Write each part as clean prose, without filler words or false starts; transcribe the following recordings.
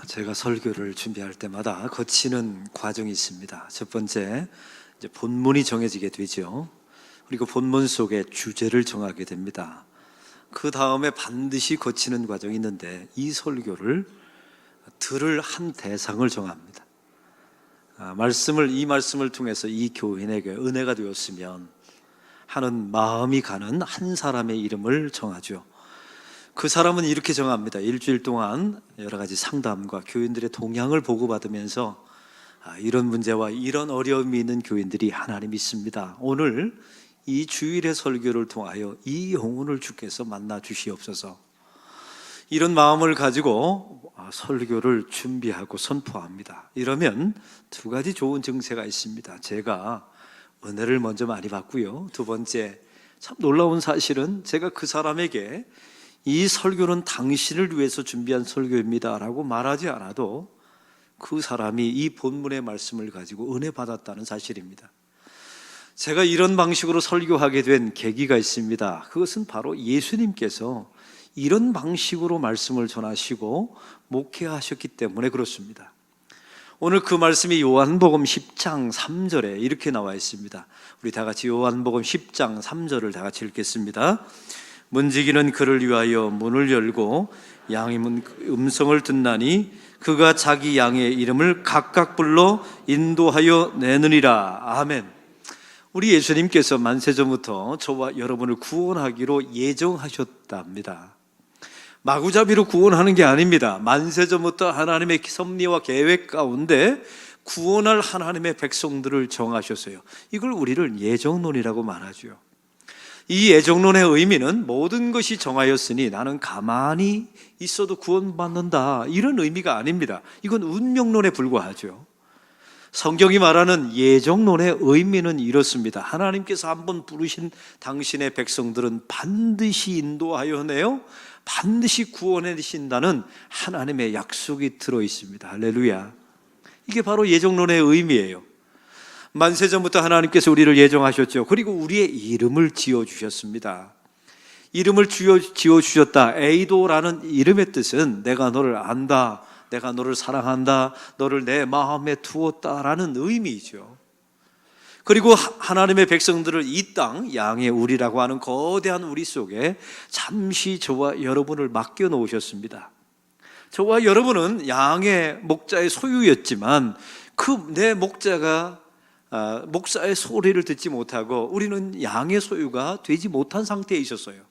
제가 설교를 준비할 때마다 거치는 과정이 있습니다. 첫 번째, 이제 본문이 정해지게 되죠. 그리고 본문 속에 주제를 정하게 됩니다. 그 다음에 반드시 거치는 과정이 있는데 이 설교를 들을 한 대상을 정합니다. 이 말씀을 통해서 이 교인에게 은혜가 되었으면 하는 마음이 가는 한 사람의 이름을 정하죠. 그 사람은 이렇게 정합니다. 일주일 동안 여러 가지 상담과 교인들의 동향을 보고받으면서 이런 문제와 이런 어려움이 있는 교인들이 하나님 있습니다. 오늘 이 주일의 설교를 통하여 이 영혼을 주께서 만나 주시옵소서. 이런 마음을 가지고 설교를 준비하고 선포합니다. 이러면 두 가지 좋은 증세가 있습니다. 제가 은혜를 먼저 많이 받고요. 두 번째, 참 놀라운 사실은 제가 그 사람에게 이 설교는 당신을 위해서 준비한 설교입니다 라고 말하지 않아도 그 사람이 이 본문의 말씀을 가지고 은혜 받았다는 사실입니다. 제가 이런 방식으로 설교하게 된 계기가 있습니다. 그것은 바로 예수님께서 이런 방식으로 말씀을 전하시고 목회하셨기 때문에 그렇습니다. 오늘 그 말씀이 요한복음 10장 3절에 이렇게 나와 있습니다. 우리 다 같이 요한복음 10장 3절을 다 같이 읽겠습니다. 문지기는 그를 위하여 문을 열고 양의 음성을 듣나니 그가 자기 양의 이름을 각각 불러 인도하여 내느니라. 아멘. 우리 예수님께서 만세전부터 저와 여러분을 구원하기로 예정하셨답니다. 마구잡이로 구원하는 게 아닙니다. 만세전부터 하나님의 섭리와 계획 가운데 구원할 하나님의 백성들을 정하셨어요. 이걸 우리를 예정론이라고 말하죠. 이 예정론의 의미는 모든 것이 정하였으니 나는 가만히 있어도 구원받는다, 이런 의미가 아닙니다. 이건 운명론에 불과하죠. 성경이 말하는 예정론의 의미는 이렇습니다. 하나님께서 한번 부르신 당신의 백성들은 반드시 인도하여 내어 반드시 구원해 주신다는 하나님의 약속이 들어있습니다. 할렐루야. 이게 바로 예정론의 의미예요. 만세전부터 하나님께서 우리를 예정하셨죠. 그리고 우리의 이름을 지어주셨습니다. 이름을 지어주셨다. 에이도라는 이름의 뜻은 내가 너를 안다, 내가 너를 사랑한다, 너를 내 마음에 두었다라는 의미이죠. 그리고 하나님의 백성들을 이 땅 양의 우리라고 하는 거대한 우리 속에 잠시 저와 여러분을 맡겨 놓으셨습니다. 저와 여러분은 양의 목자의 소유였지만 그 내 목사의 소리를 듣지 못하고 우리는 양의 소유가 되지 못한 상태에 있었어요.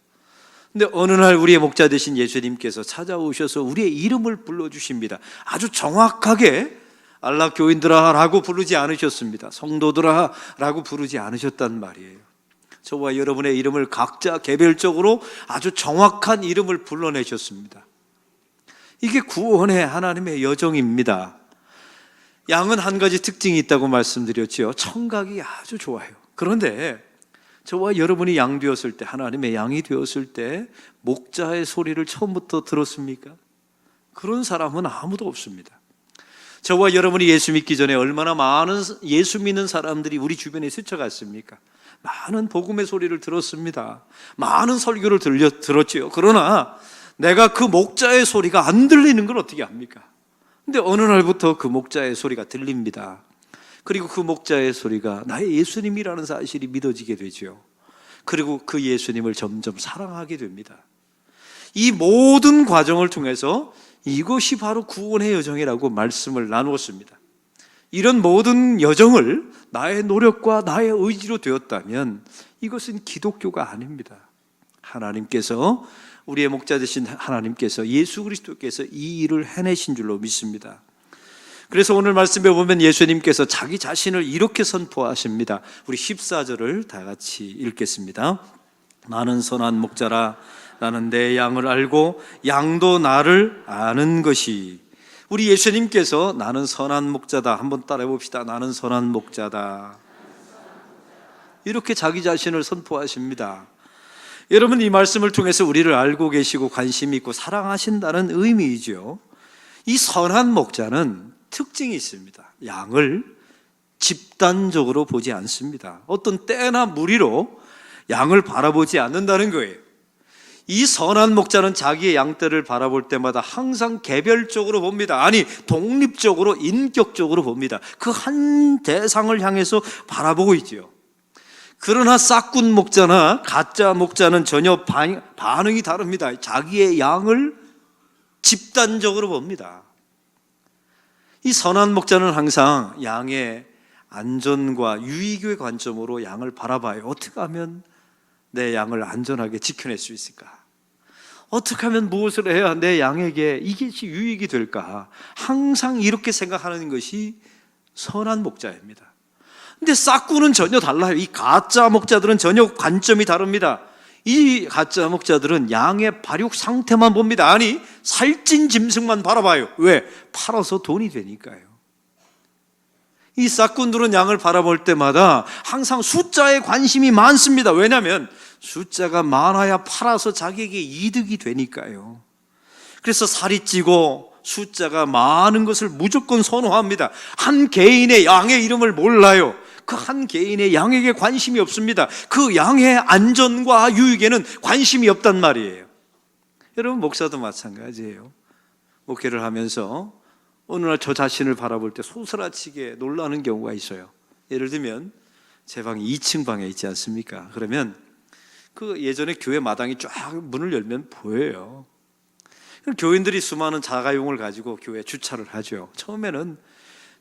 근데 어느 날 우리의 목자 되신 예수님께서 찾아오셔서 우리의 이름을 불러주십니다. 아주 정확하게 안락 교인들아 라고 부르지 않으셨습니다. 성도들아 라고 부르지 않으셨단 말이에요. 저와 여러분의 이름을 각자 개별적으로 아주 정확한 이름을 불러내셨습니다. 이게 구원의 하나님의 여정입니다. 양은 한 가지 특징이 있다고 말씀드렸죠. 청각이 아주 좋아요. 그런데 저와 여러분이 양 되었을 때, 하나님의 양이 되었을 때 목자의 소리를 처음부터 들었습니까? 그런 사람은 아무도 없습니다. 저와 여러분이 예수 믿기 전에 얼마나 많은 예수 믿는 사람들이 우리 주변에 스쳐갔습니까? 많은 복음의 소리를 들었습니다. 많은 설교를 들었지요. 그러나 내가 그 목자의 소리가 안 들리는 걸 어떻게 합니까? 근데 어느 날부터 그 목자의 소리가 들립니다. 그리고 그 목자의 소리가 나의 예수님이라는 사실이 믿어지게 되죠. 그리고 그 예수님을 점점 사랑하게 됩니다. 이 모든 과정을 통해서 이것이 바로 구원의 여정이라고 말씀을 나누었습니다. 이런 모든 여정을 나의 노력과 나의 의지로 되었다면 이것은 기독교가 아닙니다. 하나님께서, 우리의 목자 되신 하나님께서, 예수 그리스도께서 이 일을 해내신 줄로 믿습니다. 그래서 오늘 말씀에 보면 예수님께서 자기 자신을 이렇게 선포하십니다. 우리 14절을 다 같이 읽겠습니다. 나는 선한 목자라. 나는 내 양을 알고 양도 나를 아는 것이. 우리 예수님께서 나는 선한 목자다. 한번 따라해 봅시다. 나는 선한 목자다. 이렇게 자기 자신을 선포하십니다. 여러분, 이 말씀을 통해서 우리를 알고 계시고 관심 있고 사랑하신다는 의미이죠. 이 선한 목자는 특징이 있습니다. 양을 집단적으로 보지 않습니다. 어떤 때나 무리로 양을 바라보지 않는다는 거예요. 이 선한 목자는 자기의 양떼를 바라볼 때마다 항상 개별적으로 봅니다. 아니, 독립적으로, 인격적으로 봅니다. 그 한 대상을 향해서 바라보고 있지요. 그러나 싹군 목자나 가짜 목자는 전혀 반응이 다릅니다. 자기의 양을 집단적으로 봅니다. 이 선한 목자는 항상 양의 안전과 유익의 관점으로 양을 바라봐요. 어떻게 하면 내 양을 안전하게 지켜낼 수 있을까? 어떻게 하면 무엇을 해야 내 양에게 이것이 유익이 될까? 항상 이렇게 생각하는 것이 선한 목자입니다. 근데 싹군은 전혀 달라요. 이 가짜 목자들은 전혀 관점이 다릅니다. 이 가짜 목자들은 양의 발육 상태만 봅니다. 아니, 살찐 짐승만 바라봐요. 왜? 팔아서 돈이 되니까요. 이 싹군들은 양을 바라볼 때마다 항상 숫자에 관심이 많습니다. 왜냐하면 숫자가 많아야 팔아서 자기에게 이득이 되니까요. 그래서 살이 찌고 숫자가 많은 것을 무조건 선호합니다. 한 개인의 양의 이름을 몰라요. 그 한 개인의 양에게 관심이 없습니다. 그 양의 안전과 유익에는 관심이 없단 말이에요. 여러분, 목사도 마찬가지예요. 목회를 하면서 어느 날 저 자신을 바라볼 때 소스라치게 놀라는 경우가 있어요. 예를 들면 제 방이 2층 방에 있지 않습니까? 그러면 그 예전에 교회 마당이 쫙 문을 열면 보여요. 교인들이 수많은 자가용을 가지고 교회에 주차를 하죠. 처음에는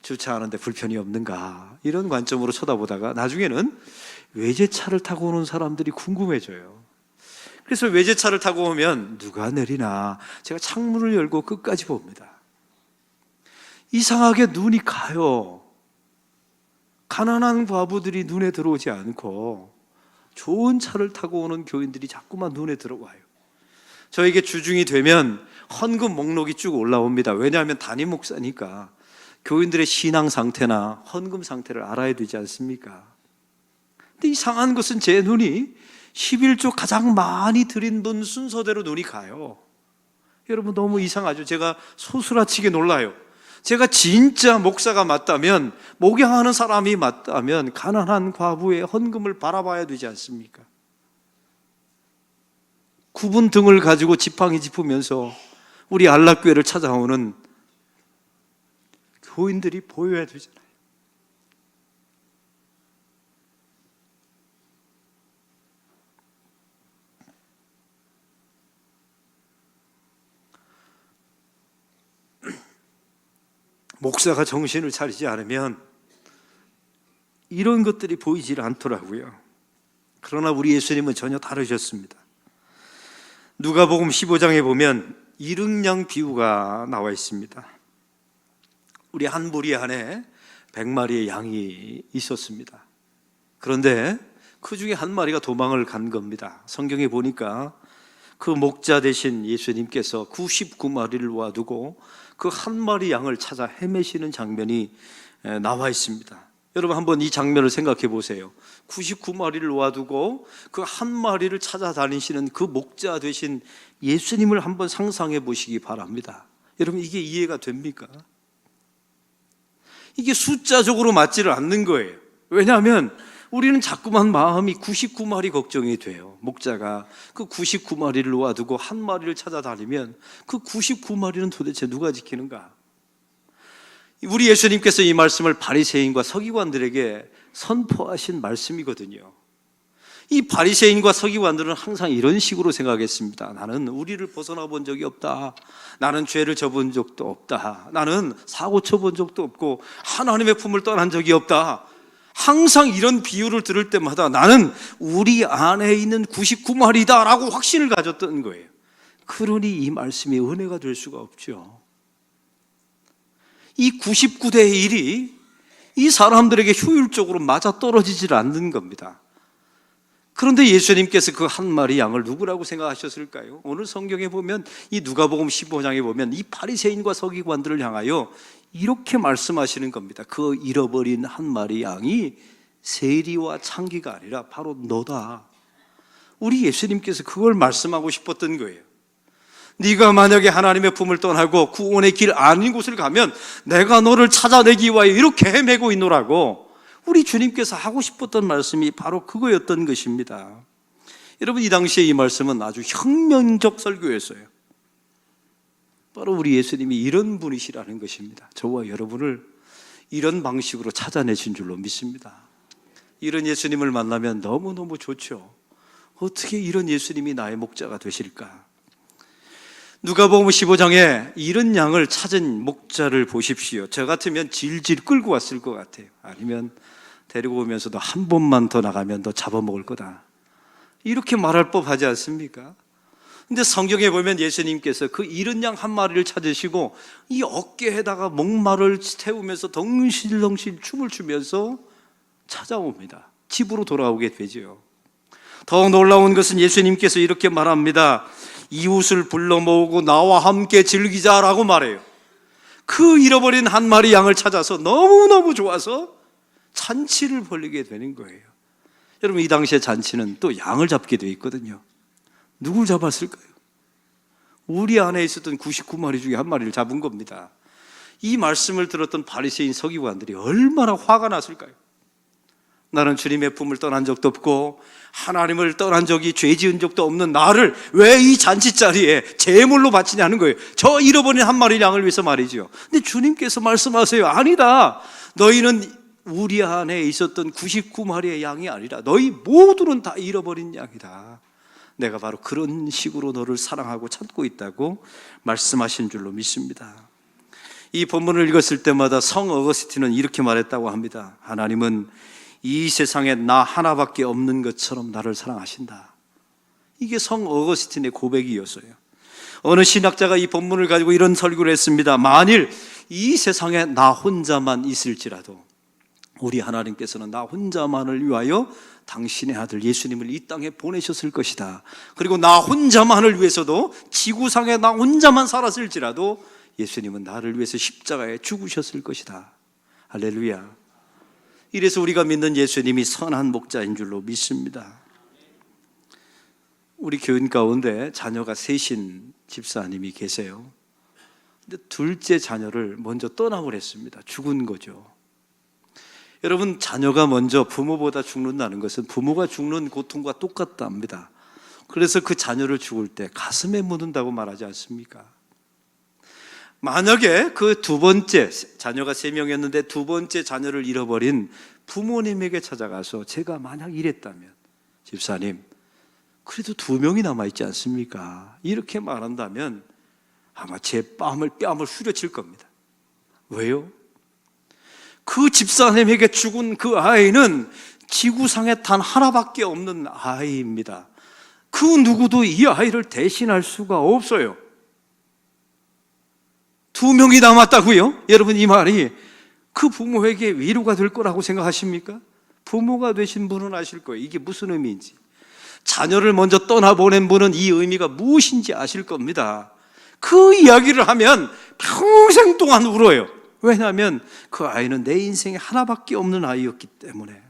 주차하는데 불편이 없는가 이런 관점으로 쳐다보다가 나중에는 외제차를 타고 오는 사람들이 궁금해져요. 그래서 외제차를 타고 오면 누가 내리나 제가 창문을 열고 끝까지 봅니다. 이상하게 눈이 가요. 가난한 과부들이 눈에 들어오지 않고 좋은 차를 타고 오는 교인들이 자꾸만 눈에 들어와요. 저에게 주중이 되면 헌금 목록이 쭉 올라옵니다. 왜냐하면 담임 목사니까 교인들의 신앙 상태나 헌금 상태를 알아야 되지 않습니까? 근데 이상한 것은 제 눈이 11조 가장 많이 드린 분 순서대로 눈이 가요. 여러분, 너무 이상하죠? 제가 소스라치게 놀라요. 제가 진짜 목사가 맞다면, 목양하는 사람이 맞다면 가난한 과부의 헌금을 바라봐야 되지 않습니까? 굽은 등을 가지고 지팡이 짚으면서 우리 안락교회를 찾아오는 교인들이 보여야 되잖아요. 목사가 정신을 차리지 않으면 이런 것들이 보이질 않더라고요. 그러나 우리 예수님은 전혀 다르셨습니다. 누가복음 15장에 보면 이릉양 비유가 나와 있습니다. 우리 한 무리 안에 100마리의 양이 있었습니다. 그런데 그 중에 한 마리가 도망을 간 겁니다. 성경에 보니까 그 목자 되신 예수님께서 99마리를 놓아두고 그 한 마리 양을 찾아 헤매시는 장면이 나와 있습니다. 여러분, 한번 이 장면을 생각해 보세요. 99마리를 놓아두고 그 한 마리를 찾아다니시는 그 목자 되신 예수님을 한번 상상해 보시기 바랍니다. 여러분, 이게 이해가 됩니까? 이게 숫자적으로 맞지를 않는 거예요. 왜냐하면 우리는 자꾸만 마음이 99마리 걱정이 돼요. 목자가 그 99마리를 놓아두고 한 마리를 찾아다니면 그 99마리는 도대체 누가 지키는가? 우리 예수님께서 이 말씀을 바리새인과 서기관들에게 선포하신 말씀이거든요. 이 바리새인과 서기관들은 항상 이런 식으로 생각했습니다. 나는 우리를 벗어나 본 적이 없다. 나는 죄를 져본 적도 없다. 나는 사고 쳐본 적도 없고 하나님의 품을 떠난 적이 없다. 항상 이런 비유를 들을 때마다 나는 우리 안에 있는 99마리다 라고 확신을 가졌던 거예요. 그러니 이 말씀이 은혜가 될 수가 없죠. 이 99대 1이 이 사람들에게 효율적으로 맞아떨어지질 않는 겁니다. 그런데 예수님께서 그 한 마리 양을 누구라고 생각하셨을까요? 오늘 성경에 보면 이 누가복음 15장에 보면 이 바리새인과 서기관들을 향하여 이렇게 말씀하시는 겁니다. 그 잃어버린 한 마리 양이 세리와 창기가 아니라 바로 너다. 우리 예수님께서 그걸 말씀하고 싶었던 거예요. 네가 만약에 하나님의 품을 떠나고 구원의 길 아닌 곳을 가면 내가 너를 찾아내기 위하여 이렇게 헤매고 있노라고 우리 주님께서 하고 싶었던 말씀이 바로 그거였던 것입니다. 여러분, 이 당시에 이 말씀은 아주 혁명적 설교였어요. 바로 우리 예수님이 이런 분이시라는 것입니다. 저와 여러분을 이런 방식으로 찾아내신 줄로 믿습니다. 이런 예수님을 만나면 너무너무 좋죠. 어떻게 이런 예수님이 나의 목자가 되실까? 누가복음 15장에 이런 양을 찾은 목자를 보십시오. 저 같으면 질질 끌고 왔을 것 같아요. 아니면 데리고 오면서도 한 번만 더 나가면 너 잡아먹을 거다, 이렇게 말할 법하지 않습니까? 근데 성경에 보면 예수님께서 그 이른 양 한 마리를 찾으시고 이 어깨에다가 목마를 태우면서 덩실덩실 춤을 추면서 찾아옵니다. 집으로 돌아오게 되죠. 더 놀라운 것은 예수님께서 이렇게 말합니다. 이웃을 불러 모으고 나와 함께 즐기자라고 말해요. 그 잃어버린 한 마리 양을 찾아서 너무너무 좋아서 잔치를 벌이게 되는 거예요. 여러분, 이 당시에 잔치는 또 양을 잡게 돼 있거든요. 누굴 잡았을까요? 우리 안에 있었던 99마리 중에 한 마리를 잡은 겁니다. 이 말씀을 들었던 바리새인 서기관들이 얼마나 화가 났을까요? 나는 주님의 품을 떠난 적도 없고 하나님을 떠난 적이, 죄 지은 적도 없는 나를 왜 이 잔치자리에 제물로 바치냐는 거예요. 저 잃어버린 한 마리 양을 위해서 말이죠. 근데 주님께서 말씀하세요. 아니다, 너희는 우리 안에 있었던 99마리의 양이 아니라 너희 모두는 다 잃어버린 양이다. 내가 바로 그런 식으로 너를 사랑하고 찾고 있다고 말씀하신 줄로 믿습니다. 이 본문을 읽었을 때마다 성 어거스틴은 이렇게 말했다고 합니다. 하나님은 이 세상에 나 하나밖에 없는 것처럼 나를 사랑하신다. 이게 성 어거스틴의 고백이었어요. 어느 신학자가 이 본문을 가지고 이런 설교를 했습니다. 만일 이 세상에 나 혼자만 있을지라도 우리 하나님께서는 나 혼자만을 위하여 당신의 아들 예수님을 이 땅에 보내셨을 것이다. 그리고 나 혼자만을 위해서도 지구상에 나 혼자만 살았을지라도 예수님은 나를 위해서 십자가에 죽으셨을 것이다. 할렐루야. 이래서 우리가 믿는 예수님이 선한 목자인 줄로 믿습니다. 우리 교인 가운데 자녀가 셋인 집사님이 계세요. 근데 둘째 자녀를 먼저 떠나고 했습니다. 죽은 거죠. 여러분, 자녀가 먼저 부모보다 죽는다는 것은 부모가 죽는 고통과 똑같답니다. 그래서 그 자녀를 죽을 때 가슴에 묻는다고 말하지 않습니까? 만약에 그 두 번째, 자녀가 3명이었는데 두 번째 자녀를 잃어버린 부모님에게 찾아가서 제가 만약 이랬다면, 집사님 그래도 2명이 남아있지 않습니까? 이렇게 말한다면 아마 제 뺨을 후려칠 겁니다. 왜요? 그 집사님에게 죽은 그 아이는 지구상에 단 하나밖에 없는 아이입니다. 그 누구도 이 아이를 대신할 수가 없어요. 2명이 남았다고요? 여러분, 이 말이 그 부모에게 위로가 될 거라고 생각하십니까? 부모가 되신 분은 아실 거예요. 이게 무슨 의미인지. 자녀를 먼저 떠나보낸 분은 이 의미가 무엇인지 아실 겁니다. 그 이야기를 하면 평생 동안 울어요. 왜냐하면 그 아이는 내 인생에 하나밖에 없는 아이였기 때문에.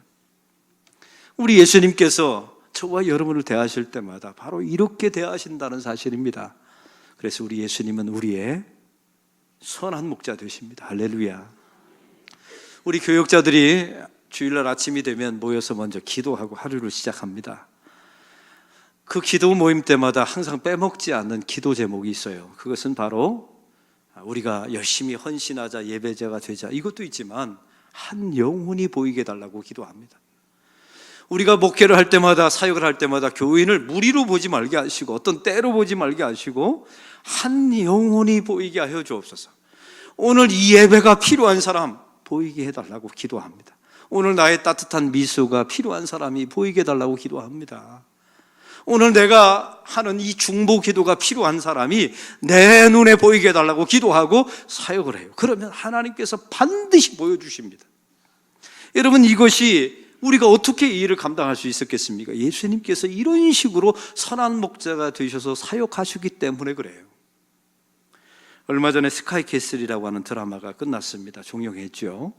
우리 예수님께서 저와 여러분을 대하실 때마다 바로 이렇게 대하신다는 사실입니다. 그래서 우리 예수님은 우리의 선한 목자 되십니다. 할렐루야. 우리 교역자들이 주일날 아침이 되면 모여서 먼저 기도하고 하루를 시작합니다. 그 기도 모임 때마다 항상 빼먹지 않는 기도 제목이 있어요. 그것은 바로 우리가 열심히 헌신하자, 예배자가 되자, 이것도 있지만 한 영혼이 보이게 해달라고 기도합니다. 우리가 목회를 할 때마다, 사역을 할 때마다 교인을 무리로 보지 말게 하시고 어떤 때로 보지 말게 하시고 한 영혼이 보이게 하여 주옵소서. 오늘 이 예배가 필요한 사람 보이게 해달라고 기도합니다. 오늘 나의 따뜻한 미소가 필요한 사람이 보이게 해달라고 기도합니다. 오늘 내가 하는 이 중보 기도가 필요한 사람이 내 눈에 보이게 해달라고 기도하고 사역을 해요. 그러면 하나님께서 반드시 보여주십니다. 여러분, 이것이 우리가 어떻게 이 일을 감당할 수 있었겠습니까? 예수님께서 이런 식으로 선한 목자가 되셔서 사역하시기 때문에 그래요. 얼마 전에 스카이캐슬이라고 하는 드라마가 끝났습니다. 종영했죠.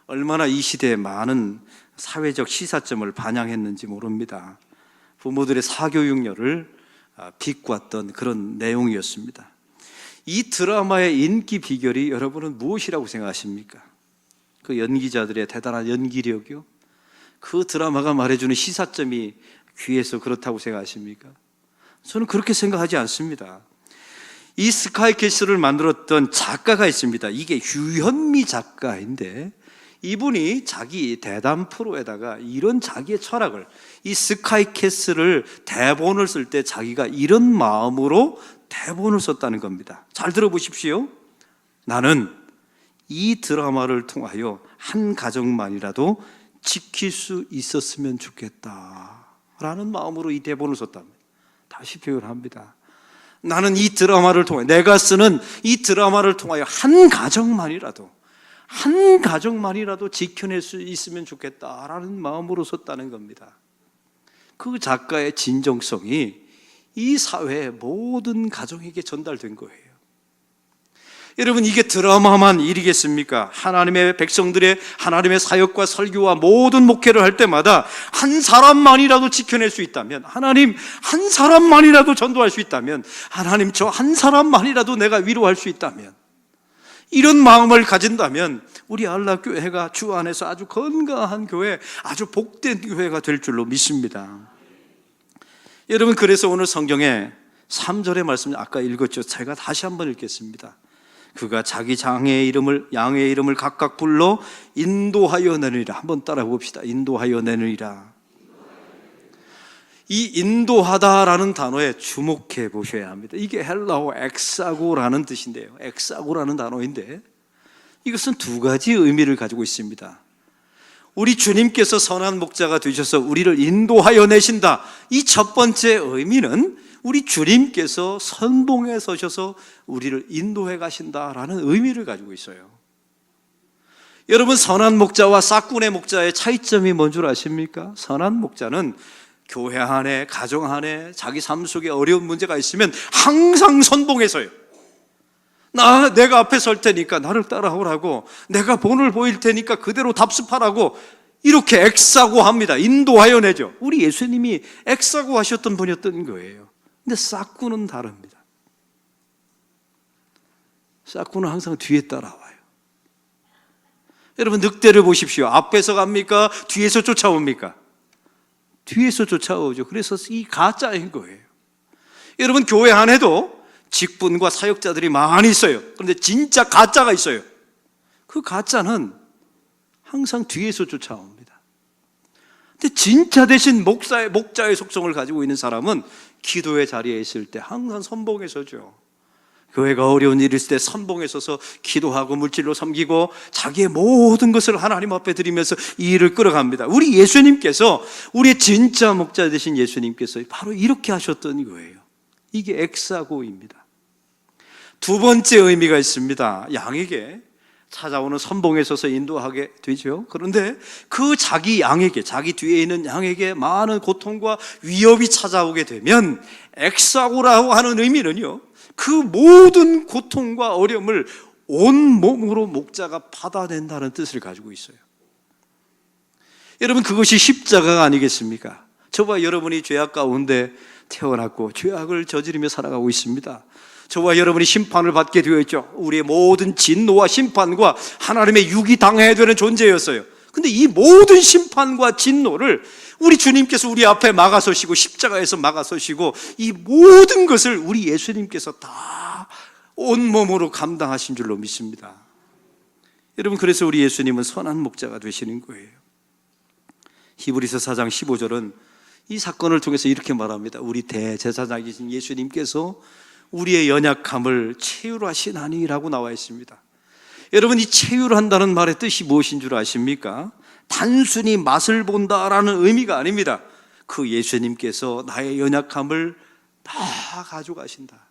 얼마나 이 시대에 많은 사회적 시사점을 반영했는지 모릅니다. 부모들의 사교육열을 비꼬았던 그런 내용이었습니다. 이 드라마의 인기 비결이 여러분은 무엇이라고 생각하십니까? 그 연기자들의 대단한 연기력이요? 그 드라마가 말해주는 시사점이 귀해서 그렇다고 생각하십니까? 저는 그렇게 생각하지 않습니다. 이 스카이캐슬을 만들었던 작가가 있습니다. 이게 유현미 작가인데, 이분이 자기 대담 프로에다가 이런 자기의 철학을, 이 스카이캐슬을 대본을 쓸 때 자기가 이런 마음으로 대본을 썼다는 겁니다. 잘 들어보십시오. 나는 이 드라마를 통하여 한 가정만이라도 지킬 수 있었으면 좋겠다라는 마음으로 이 대본을 썼답니다. 다시 표현합니다. 나는 이 드라마를 통해, 내가 쓰는 이 드라마를 통하여 한 가정만이라도 지켜낼 수 있으면 좋겠다라는 마음으로 썼다는 겁니다. 그 작가의 진정성이 이 사회의 모든 가정에게 전달된 거예요. 여러분, 이게 드라마만 일이겠습니까? 하나님의 백성들의 하나님의 사역과 설교와 모든 목회를 할 때마다 한 사람만이라도 지켜낼 수 있다면, 하나님 한 사람만이라도 전도할 수 있다면, 하나님 저 한 사람만이라도 내가 위로할 수 있다면, 이런 마음을 가진다면 우리 안락교회가 주 안에서 아주 건강한 교회, 아주 복된 교회가 될 줄로 믿습니다. 여러분, 그래서 오늘 성경에 3절의 말씀 아까 읽었죠. 제가 다시 한번 읽겠습니다. 그가 자기 양의 이름을 각각 불러 인도하여 내느니라. 한번 따라 봅시다. 인도하여 내느니라. 이 인도하다라는 단어에 주목해 보셔야 합니다. 이게 헬라어 엑사고라는 뜻인데요. 엑사고라는 단어인데 이것은 두 가지 의미를 가지고 있습니다. 우리 주님께서 선한 목자가 되셔서 우리를 인도하여 내신다. 이 첫 번째 의미는 우리 주님께서 선봉에 서셔서 우리를 인도해 가신다라는 의미를 가지고 있어요. 여러분, 선한 목자와 싹군의 목자의 차이점이 뭔 줄 아십니까? 선한 목자는 교회 안에, 가정 안에, 자기 삶 속에 어려운 문제가 있으면 항상 선봉에 서요. 내가 앞에 설 테니까 나를 따라오라고, 내가 본을 보일 테니까 그대로 답습하라고, 이렇게 엑사고 합니다. 인도하여 내죠. 우리 예수님이 엑사고 하셨던 분이었던 거예요. 근데 싹군은 다릅니다. 싹군은 항상 뒤에 따라와요. 여러분, 늑대를 보십시오. 앞에서 갑니까? 뒤에서 쫓아옵니까? 뒤에서 쫓아오죠. 그래서 이 가짜인 거예요. 여러분, 교회 안에도 직분과 사역자들이 많이 있어요. 그런데 진짜 가짜가 있어요. 그 가짜는 항상 뒤에서 쫓아옵니다. 근데 진짜 대신 목자의 속성을 가지고 있는 사람은 기도의 자리에 있을 때 항상 선봉에 서죠. 교회가 어려운 일이 있을 때 선봉에 서서 기도하고 물질로 섬기고 자기의 모든 것을 하나님 앞에 드리면서 이 일을 끌어갑니다. 우리 예수님께서, 우리의 진짜 목자 되신 예수님께서 바로 이렇게 하셨던 거예요. 이게 엑사고입니다. 두 번째 의미가 있습니다. 양에게 찾아오는 선봉에 서서 인도하게 되죠. 그런데 그 자기 양에게, 자기 뒤에 있는 양에게 많은 고통과 위협이 찾아오게 되면 엑사고라고 하는 의미는요, 그 모든 고통과 어려움을 온 몸으로 목자가 받아낸다는 뜻을 가지고 있어요. 여러분, 그것이 십자가가 아니겠습니까? 저와 여러분이 죄악 가운데 태어났고 죄악을 저지르며 살아가고 있습니다. 저와 여러분이 심판을 받게 되어 있죠. 우리의 모든 진노와 심판과 하나님의 육이 당해야 되는 존재였어요. 근데 이 모든 심판과 진노를 우리 주님께서 우리 앞에 막아서시고 십자가에서 막아서시고 이 모든 것을 우리 예수님께서 다 온몸으로 감당하신 줄로 믿습니다. 여러분, 그래서 우리 예수님은 선한 목자가 되시는 거예요. 히브리서 4장 15절은 이 사건을 통해서 이렇게 말합니다. 우리 대제사장이신 예수님께서 우리의 연약함을 체휼하시나니라고 나와 있습니다. 여러분, 이 체휼한다는 말의 뜻이 무엇인 줄 아십니까? 단순히 맛을 본다라는 의미가 아닙니다. 그 예수님께서 나의 연약함을 다 가져가신다.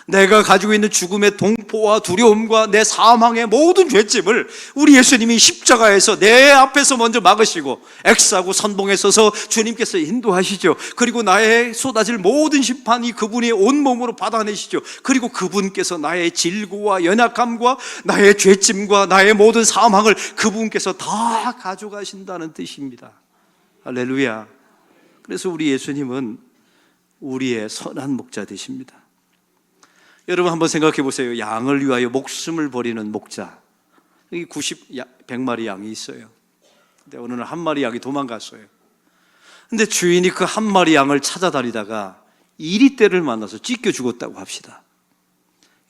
내가 가지고 있는 죽음의 동포와 두려움과 내 사망의 모든 죄짐을 우리 예수님이 십자가에서 내 앞에서 먼저 막으시고 엑사고 선봉에 서서 주님께서 인도하시죠. 그리고 나의 쏟아질 모든 심판이 그분이 온몸으로 받아내시죠. 그리고 그분께서 나의 질고와 연약함과 나의 죄짐과 나의 모든 사망을 그분께서 다 가져가신다는 뜻입니다. 할렐루야. 그래서 우리 예수님은 우리의 선한 목자 되십니다. 여러분, 한번 생각해 보세요. 양을 위하여 목숨을 버리는 목자. 여기 100마리 양이 있어요. 근데 어느 날 한 마리 양이 도망갔어요. 근데 주인이 그 한 마리 양을 찾아다니다가 이리떼를 만나서 찢겨 죽었다고 합시다.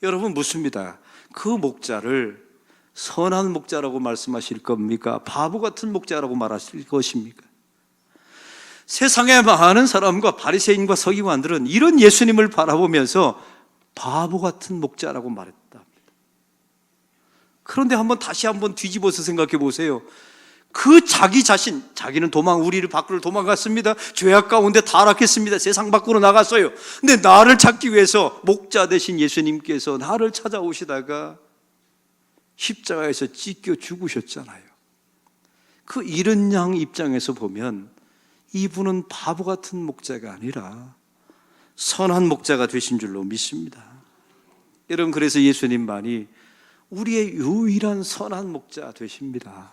여러분 묻습니다. 그 목자를 선한 목자라고 말씀하실 겁니까? 바보 같은 목자라고 말하실 것입니까? 세상의 많은 사람과 바리새인과 서기관들은 이런 예수님을 바라보면서 바보 같은 목자라고 말했다. 그런데 다시 한번 뒤집어서 생각해 보세요. 그 자기 자신, 자기는 우리를 밖으로 도망갔습니다. 죄악 가운데 타락했습니다. 세상 밖으로 나갔어요. 근데 나를 찾기 위해서 목자 되신 예수님께서 나를 찾아오시다가 십자가에서 찢겨 죽으셨잖아요. 그 잃은 양 입장에서 보면 이분은 바보 같은 목자가 아니라 선한 목자가 되신 줄로 믿습니다. 여러분, 그래서 예수님만이 우리의 유일한 선한 목자 되십니다.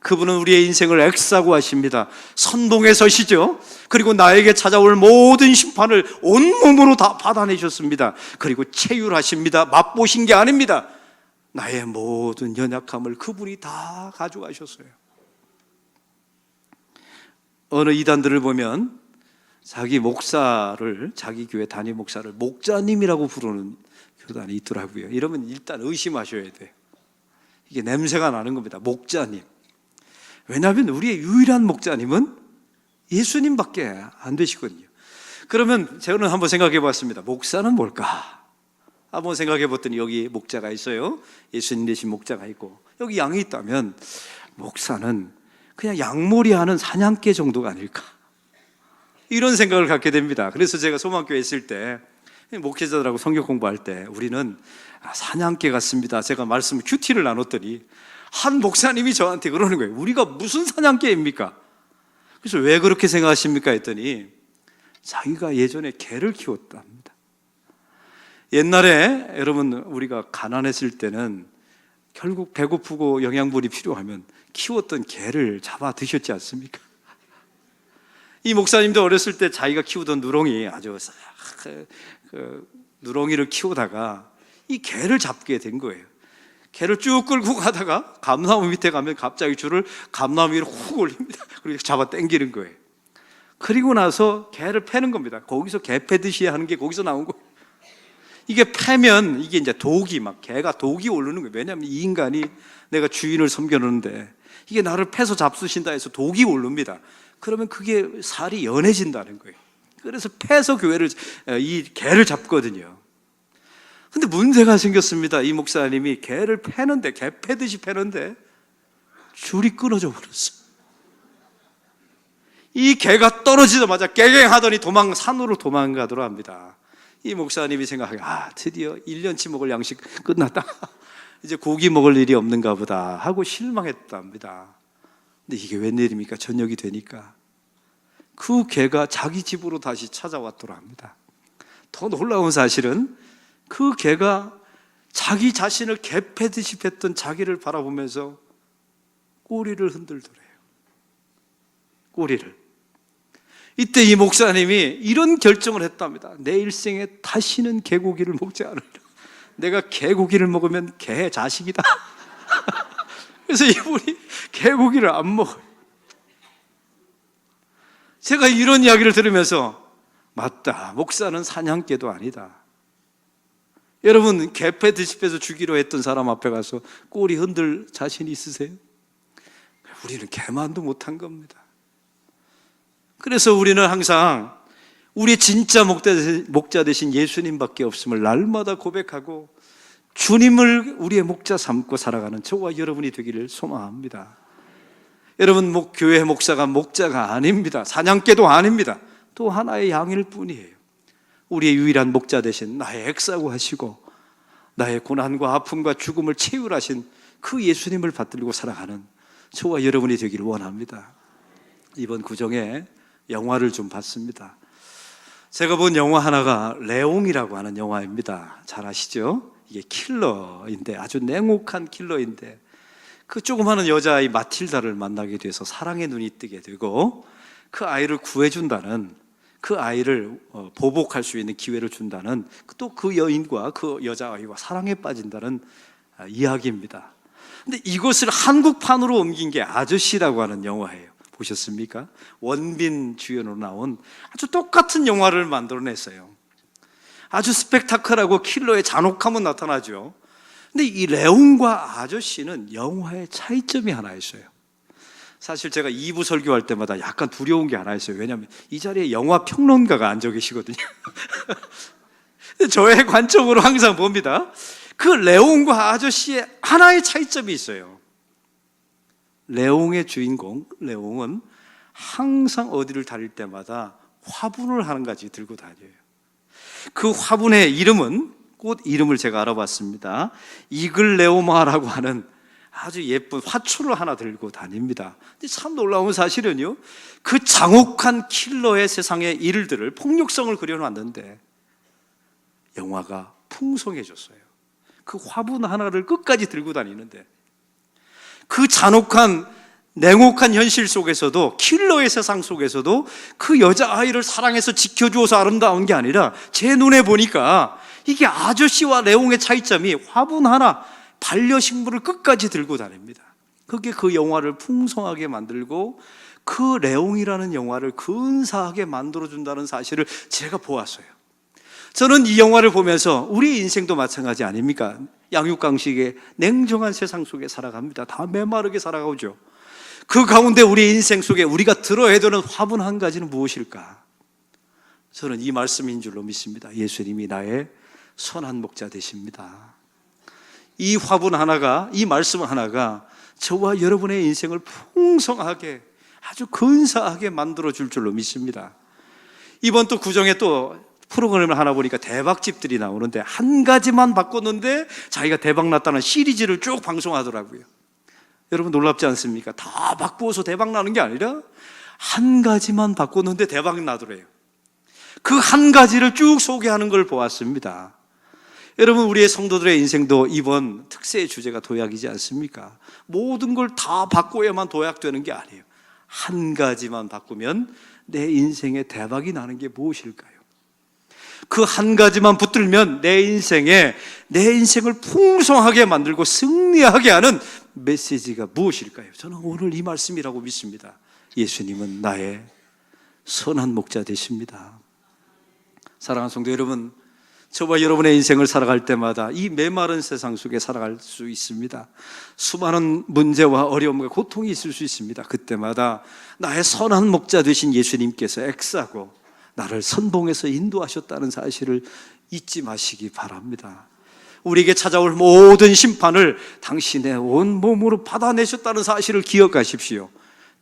그분은 우리의 인생을 액사고 하십니다. 선봉에 서시죠. 그리고 나에게 찾아올 모든 심판을 온몸으로 다 받아내셨습니다. 그리고 체휼하십니다. 맛보신 게 아닙니다. 나의 모든 연약함을 그분이 다 가져가셨어요. 어느 이단들을 보면 자기 목사를, 자기 교회 담임 목사를 목자님이라고 부르는 교단이 있더라고요. 이러면 일단 의심하셔야 돼요. 이게 냄새가 나는 겁니다. 목자님. 왜냐하면 우리의 유일한 목자님은 예수님밖에 안 되시거든요. 그러면 저는 한번 생각해 봤습니다. 목사는 뭘까? 한번 생각해 봤더니 여기 목자가 있어요. 예수님 되신 목자가 있고, 여기 양이 있다면 목사는 그냥 양몰이 하는 사냥개 정도가 아닐까, 이런 생각을 갖게 됩니다. 그래서 제가 소망교회 있을 때 목회자들하고 성경 공부할 때 우리는 사냥개 같습니다. 제가 말씀을 큐티를 나눴더니 한 목사님이 저한테 그러는 거예요. 우리가 무슨 사냥개입니까? 그래서 왜 그렇게 생각하십니까? 했더니 자기가 예전에 개를 키웠답니다. 옛날에 여러분, 우리가 가난했을 때는 결국 배고프고 영양분이 필요하면 키웠던 개를 잡아 드셨지 않습니까? 이 목사님도 어렸을 때 자기가 키우던 누렁이, 아주 누렁이를 키우다가 이 개를 잡게 된 거예요. 개를 쭉 끌고 가다가 감나무 밑에 가면 갑자기 줄을 감나무 위로 훅 올립니다. 그리고 잡아 당기는 거예요. 그리고 나서 개를 패는 겁니다. 거기서 개 패듯이 하는 게 거기서 나온 거예요. 이게 패면 이게 이제 독이, 개가 독이 오르는 거예요. 왜냐하면 이 인간이 내가 주인을 섬겨놓는데 이게 나를 패서 잡수신다 해서 독이 오릅니다. 그러면 그게 살이 연해진다는 거예요. 그래서 패서 이 개를 잡거든요. 근데 문제가 생겼습니다. 이 목사님이 개를 패는데, 개 패듯이 패는데 줄이 끊어져 버렸어. 이 개가 떨어지자마자 깨갱 하더니 산으로 도망가더라 합니다. 이 목사님이 생각하기에 드디어 1년치 먹을 양식 끝났다. 이제 고기 먹을 일이 없는가 보다 하고 실망했답니다. 근데 이게 웬일입니까? 저녁이 되니까 그 개가 자기 집으로 다시 찾아왔더라 합니다. 더 놀라운 사실은 그 개가 자기 자신을 개 패듯이 팼던 자기를 바라보면서 꼬리를 흔들더래요. 꼬리를. 이때 이 목사님이 이런 결정을 했답니다. 내 일생에 다시는 개고기를 먹지 않으리라. 내가 개고기를 먹으면 개 자식이다. 그래서 이분이 개고기를 안 먹어요. 제가 이런 이야기를 들으면서 맞다, 목사는 사냥개도 아니다. 여러분, 개 패듯이 패서 죽이려 했던 사람 앞에 가서 꼬리 흔들 자신 있으세요? 우리는 개만도 못한 겁니다. 그래서 우리는 항상 우리 진짜 목자 되신 예수님밖에 없음을 날마다 고백하고 주님을 우리의 목자 삼고 살아가는 저와 여러분이 되기를 소망합니다. 여러분, 교회 목사가 목자가 아닙니다. 사냥개도 아닙니다. 또 하나의 양일 뿐이에요. 우리의 유일한 목자 되신 나의 액사고 하시고 나의 고난과 아픔과 죽음을 체휼하신 그 예수님을 받들고 살아가는 저와 여러분이 되기를 원합니다. 이번 구정에 영화를 좀 봤습니다. 제가 본 영화 하나가 레옹이라고 하는 영화입니다. 잘 아시죠? 이게 킬러인데, 아주 냉혹한 킬러인데, 그 조그마한 여자아이 마틸다를 만나게 돼서 사랑의 눈이 뜨게 되고 그 아이를 구해준다는, 그 아이를 보복할 수 있는 기회를 준다는, 또 그 여인과 그 여자아이와 사랑에 빠진다는 이야기입니다. 근데 이것을 한국판으로 옮긴 게 아저씨라고 하는 영화예요. 보셨습니까? 원빈 주연으로 나온 아주 똑같은 영화를 만들어냈어요. 아주 스펙타클하고 킬러의 잔혹함은 나타나죠. 근데 이 레옹과 아저씨는 영화의 차이점이 하나 있어요. 사실 제가 2부 설교할 때마다 약간 두려운 게 하나 있어요. 왜냐하면 이 자리에 영화 평론가가 앉아 계시거든요. 저의 관점으로 항상 봅니다. 그 레옹과 아저씨의 하나의 차이점이 있어요. 레옹의 주인공, 레옹은 항상 어디를 다닐 때마다 화분을 한 가지 들고 다녀요. 그 화분의 이름은, 꽃 이름을 제가 알아봤습니다. 이글레오마라고 하는 아주 예쁜 화초를 하나 들고 다닙니다. 근데 참 놀라운 사실은요, 그 잔혹한 킬러의 세상의 일들을, 폭력성을 그려놨는데 영화가 풍성해졌어요. 그 화분 하나를 끝까지 들고 다니는데 그 잔혹한 냉혹한 현실 속에서도, 킬러의 세상 속에서도 그 여자아이를 사랑해서 지켜주어서 아름다운 게 아니라 제 눈에 보니까 이게 아저씨와 레옹의 차이점이 화분 하나, 반려식물을 끝까지 들고 다닙니다. 그게 그 영화를 풍성하게 만들고 그 레옹이라는 영화를 근사하게 만들어준다는 사실을 제가 보았어요. 저는 이 영화를 보면서 우리 인생도 마찬가지 아닙니까? 양육강식의 냉정한 세상 속에 살아갑니다. 다 메마르게 살아가죠. 그 가운데 우리 인생 속에 우리가 들어야 되는 화분 한 가지는 무엇일까? 저는 이 말씀인 줄로 믿습니다. 예수님이 나의 선한 목자 되십니다. 이 화분 하나가, 이 말씀 하나가 저와 여러분의 인생을 풍성하게, 아주 근사하게 만들어줄 줄로 믿습니다. 이번 또 구정에 또 프로그램을 하나 보니까 대박집들이 나오는데 한 가지만 바꿨는데 자기가 대박 났다는 시리즈를 쭉 방송하더라고요. 여러분 놀랍지 않습니까? 다 바꾸어서 대박 나는 게 아니라 한 가지만 바꿨는데 대박 나더래요. 그 한 가지를 쭉 소개하는 걸 보았습니다. 여러분, 우리의 성도들의 인생도 이번 특세의 주제가 도약이지 않습니까? 모든 걸 다 바꿔야만 도약되는 게 아니에요. 한 가지만 바꾸면 내 인생에 대박이 나는 게 무엇일까요? 그 한 가지만 붙들면 내 인생을 풍성하게 만들고 승리하게 하는 메시지가 무엇일까요? 저는 오늘 이 말씀이라고 믿습니다. 예수님은 나의 선한 목자 되십니다. 사랑하는 성도 여러분, 저와 여러분의 인생을 살아갈 때마다 이 메마른 세상 속에 살아갈 수 있습니다. 수많은 문제와 어려움과 고통이 있을 수 있습니다. 그때마다 나의 선한 목자 되신 예수님께서 애쓰고 나를 선봉해서 인도하셨다는 사실을 잊지 마시기 바랍니다. 우리에게 찾아올 모든 심판을 당신의 온몸으로 받아내셨다는 사실을 기억하십시오.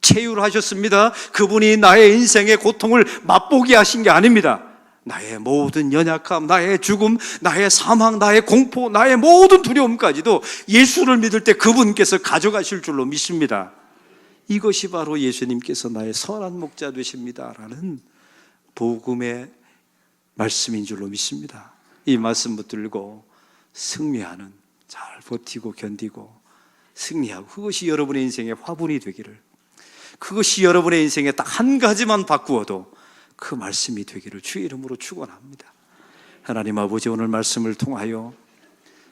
체휼하셨습니다. 그분이 나의 인생의 고통을 맛보게 하신 게 아닙니다. 나의 모든 연약함, 나의 죽음, 나의 사망, 나의 공포, 나의 모든 두려움까지도 예수를 믿을 때 그분께서 가져가실 줄로 믿습니다. 이것이 바로 예수님께서 나의 선한 목자 되십니다라는 복음의 말씀인 줄로 믿습니다. 이 말씀 붙들고 승리하는, 잘 버티고 견디고 승리하고, 그것이 여러분의 인생의 화분이 되기를, 그것이 여러분의 인생에 딱 한 가지만 바꾸어도 그 말씀이 되기를 주의 이름으로 축원합니다. 하나님 아버지, 오늘 말씀을 통하여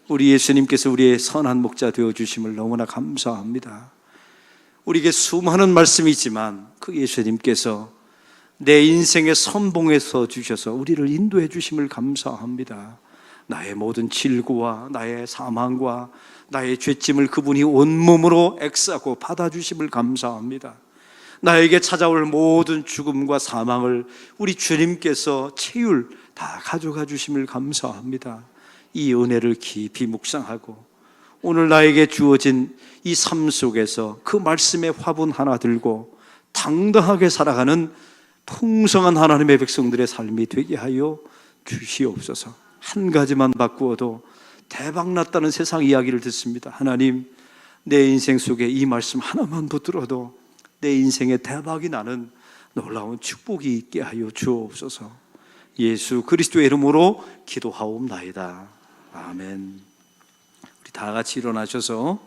우리 예수님께서 우리의 선한 목자 되어주심을 너무나 감사합니다. 우리에게 수많은 말씀이 있지만 그 예수님께서 내 인생의 선봉에 서 주셔서 우리를 인도해 주심을 감사합니다. 나의 모든 질고와 나의 사망과 나의 죄짐을 그분이 온몸으로 애쓰고 받아주심을 감사합니다. 나에게 찾아올 모든 죽음과 사망을 우리 주님께서 체휼 다 가져가 주심을 감사합니다. 이 은혜를 깊이 묵상하고 오늘 나에게 주어진 이 삶 속에서 그 말씀의 화분 하나 들고 당당하게 살아가는 풍성한 하나님의 백성들의 삶이 되게 하여 주시옵소서. 한 가지만 바꾸어도 대박났다는 세상 이야기를 듣습니다. 하나님, 내 인생 속에 이 말씀 하나만 붙들어도 내 인생에 대박이 나는 놀라운 축복이 있게 하여 주옵소서. 예수 그리스도의 이름으로 기도하옵나이다. 아멘. 우리 다 같이 일어나셔서